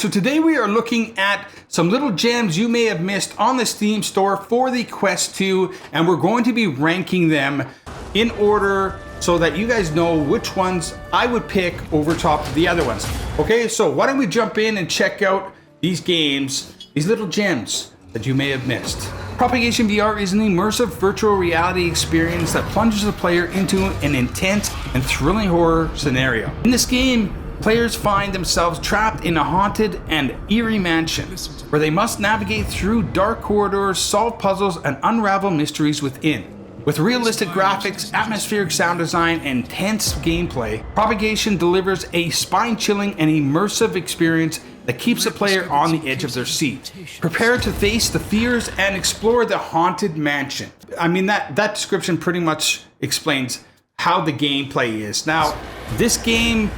so today we are looking at some little gems you may have missed on the Steam store for the Quest 2, and we're going to be ranking them in order so that you guys know which ones I would pick over top of the other ones. Okay, so why don't we jump in and check out these games, these little gems that you may have missed. Propagation VR is an immersive virtual reality experience that plunges the player into an intense and thrilling horror scenario. In this game, players find themselves trapped in a haunted and eerie mansion where they must navigate through dark corridors, solve puzzles, and unravel mysteries within. With realistic graphics, atmospheric sound design, and intense gameplay, Propagation delivers a spine-chilling and immersive experience that keeps the player on the edge of their seat, prepared to face the fears and explore the haunted mansion. I mean, that description pretty much explains how the gameplay is. Now, this game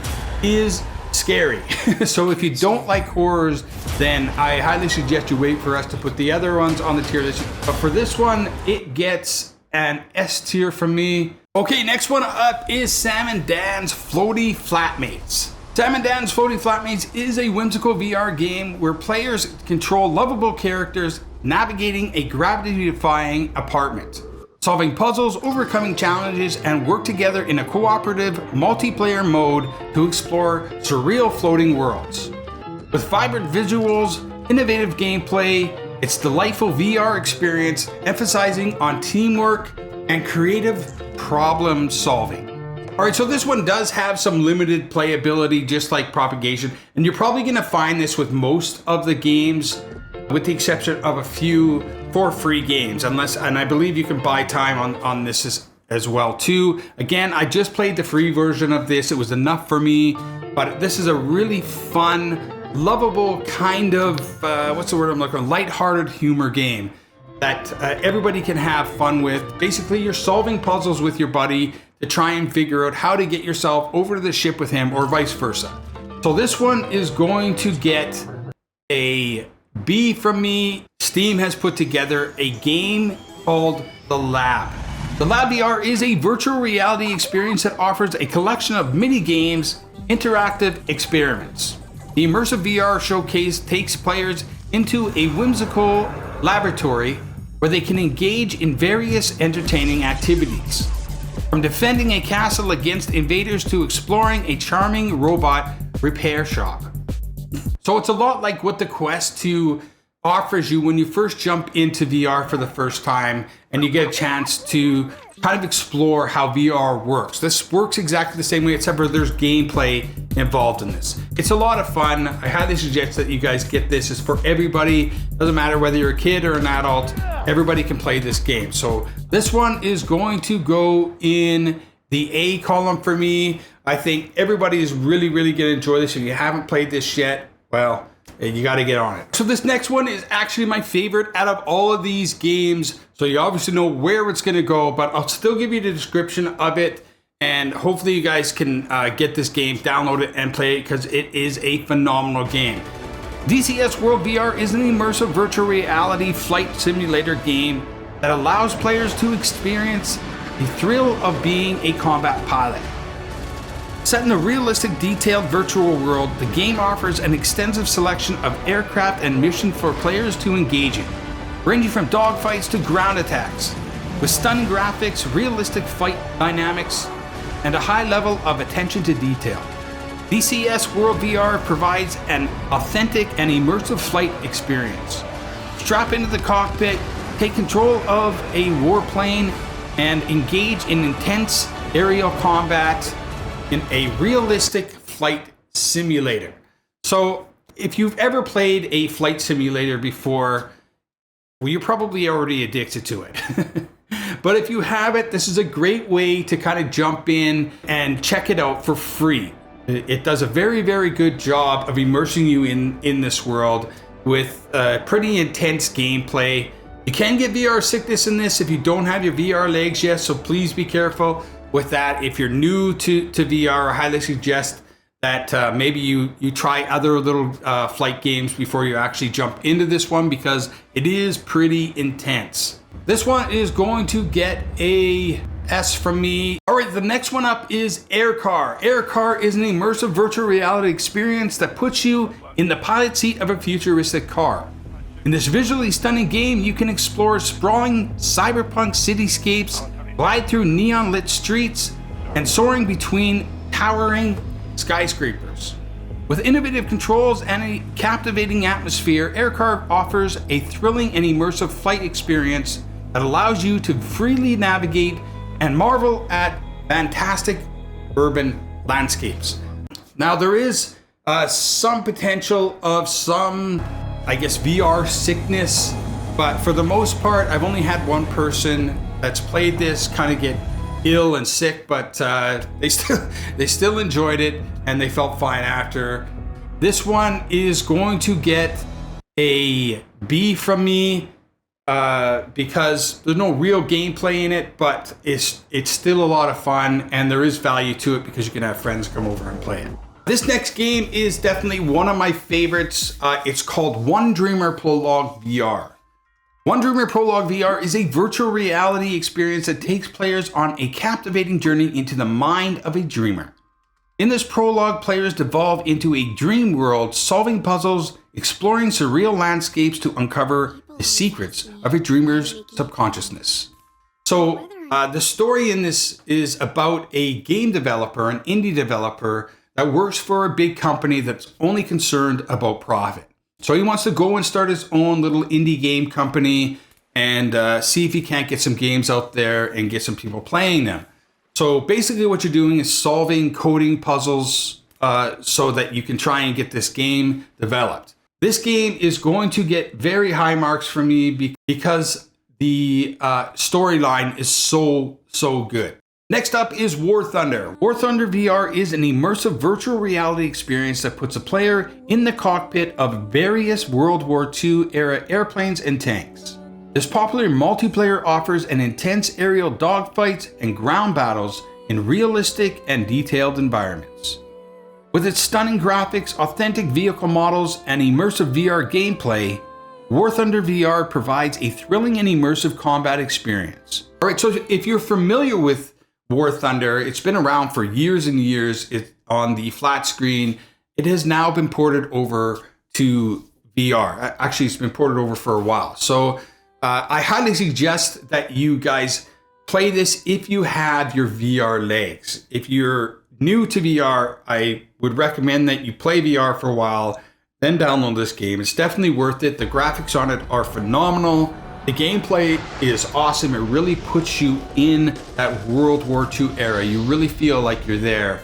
is scary. So if you don't like horrors, then I highly suggest you wait for us to put the other ones on the tier list. But for this one, it gets an S tier from me. Okay, next one up is Sam and Dan's Floaty Flatmates. Sam and Dan's Floaty Flatmates is a whimsical VR game where players control lovable characters navigating a gravity-defying apartment, solving puzzles, overcoming challenges, and work together in a cooperative multiplayer mode to explore surreal floating worlds. With vibrant visuals, innovative gameplay, its delightful VR experience emphasizing on teamwork and creative problem solving. Alright, so this one does have some limited playability just like Propagation, and you're probably going to find this with most of the games with the exception of a few for free games, unless, and I believe you can buy time on this as well too. Again, I just played the free version of this. It was enough for me, but this is a really fun, lovable kind of, what's the word I'm looking for? Lighthearted humor game that everybody can have fun with. Basically, you're solving puzzles with your buddy to try and figure out how to get yourself over to the ship with him or vice versa. So this one is going to get a B from me. Steam has put together a game called The Lab. The Lab VR is a virtual reality experience that offers a collection of mini games, interactive experiments. The immersive VR showcase takes players into a whimsical laboratory where they can engage in various entertaining activities. From defending a castle against invaders to exploring a charming robot repair shop. So it's a lot like what the Quest 2 offers you when you first jump into VR for the first time and you get a chance to kind of explore how VR works. This works exactly the same way, except for there's gameplay involved in this. It's a lot of fun. I highly suggest that you guys get this. It's for everybody. Doesn't matter whether you're a kid or an adult, everybody can play this game. So this one is going to go in the A column for me. I think everybody is really going to enjoy this. If you haven't played this yet, well, you got to get on it. So this next one is actually my favorite out of all of these games. So you obviously know where it's going to go, but I'll still give you the description of it. And hopefully you guys can get this game, download it, and play it because it is a phenomenal game. DCS World VR is an immersive virtual reality flight simulator game that allows players to experience the thrill of being a combat pilot. Set in a realistic, detailed virtual world, the game offers an extensive selection of aircraft and missions for players to engage in, ranging from dogfights to ground attacks, with stunning graphics, realistic fight dynamics, and a high level of attention to detail. DCS World VR provides an authentic and immersive flight experience. Strap into the cockpit, take control of a warplane, and engage in intense aerial combat in a realistic flight simulator. So if you've ever played a flight simulator before, well, you're probably already addicted to it. But if you haven't, this is a great way to kind of jump in and check it out for free. It does a very good job of immersing you in this world with pretty intense gameplay. You can get VR sickness in this if you don't have your VR legs yet, so please be careful with that. If you're new to VR, I highly suggest that maybe you try other little flight games before you actually jump into this one, because it is pretty intense. This one is going to get a S from me. All right, the next one up is Aircar. Aircar is an immersive virtual reality experience that puts you in the pilot seat of a futuristic car. In this visually stunning game, you can explore sprawling cyberpunk cityscapes, glide through neon-lit streets, and soaring between towering skyscrapers. With innovative controls and a captivating atmosphere, Aircar offers a thrilling and immersive flight experience that allows you to freely navigate and marvel at fantastic urban landscapes. Now, there is some potential of some, I guess, VR sickness, but for the most part, I've only had one person that's played this kind of get ill and sick, but they still enjoyed it and they felt fine after. This one is going to get a B from me because there's no real gameplay in it, but it's still a lot of fun and there is value to it because you can have friends come over and play it. This next game is definitely one of my favorites. It's called One Dreamer Prologue VR. One Dreamer Prologue VR is a virtual reality experience that takes players on a captivating journey into the mind of a dreamer. In this prologue, players devolve into a dream world, solving puzzles, exploring surreal landscapes to uncover the secrets of a dreamer's subconsciousness. So the story in this is about a game developer, an indie developer that works for a big company that's only concerned about profit. So he wants to go and start his own little indie game company and see if he can't get some games out there and get some people playing them. So basically what you're doing is solving coding puzzles so that you can try and get this game developed. This game is going to get very high marks from me because the storyline is so good. Next up is War Thunder. War Thunder VR is an immersive virtual reality experience that puts a player in the cockpit of various World War II era airplanes and tanks. This popular multiplayer offers an intense aerial dogfights and ground battles in realistic and detailed environments. With its stunning graphics, authentic vehicle models, and immersive VR gameplay, War Thunder VR provides a thrilling and immersive combat experience. All right, so if you're familiar with War Thunder, it's been around for years and years. It's on the flat screen. It has now been ported over to VR. Actually, it's been ported over for a while. So I highly suggest that you guys play this if you have your VR legs. If you're new to VR, I would recommend that you play VR for a while, then download this game. It's definitely worth it. The graphics on it are phenomenal. The gameplay is awesome. It really puts you in that World War II era. You really feel like you're there,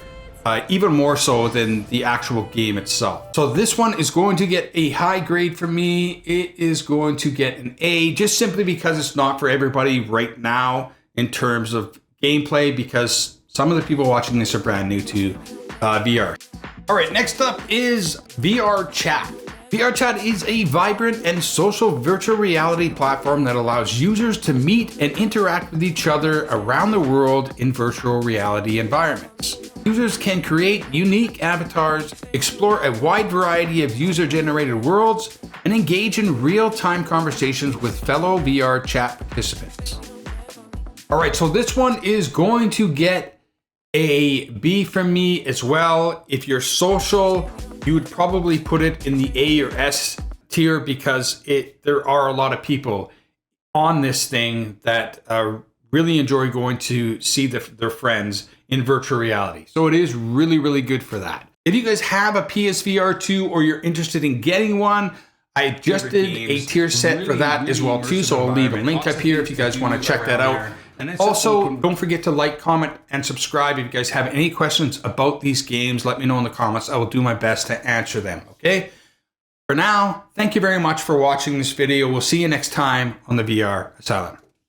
even more so than the actual game itself. So this one is going to get a high grade from me. It is going to get an A, just simply because it's not for everybody right now in terms of gameplay, because some of the people watching this are brand new to VR. All right, next up is VRChat. VRChat is a vibrant and social virtual reality platform that allows users to meet and interact with each other around the world in virtual reality environments. Users can create unique avatars, explore a wide variety of user-generated worlds, and engage in real-time conversations with fellow VRChat participants. All right, so this one is going to get a B from me as well. If you're social, you would probably put it in the A or S tier because there are a lot of people on this thing that really enjoy going to see their friends in virtual reality. So it is really, really good for that. If you guys have a PSVR 2 or you're interested in getting one, I just did a tier set for that as well too. So I'll leave a link up here if you guys want to check that out. Also, don't forget to like, comment, and subscribe. If you guys have any questions about these games, let me know in the comments. I will do my best to answer them, okay? For now, thank you very much for watching this video. We'll see you next time on the VR Asylum.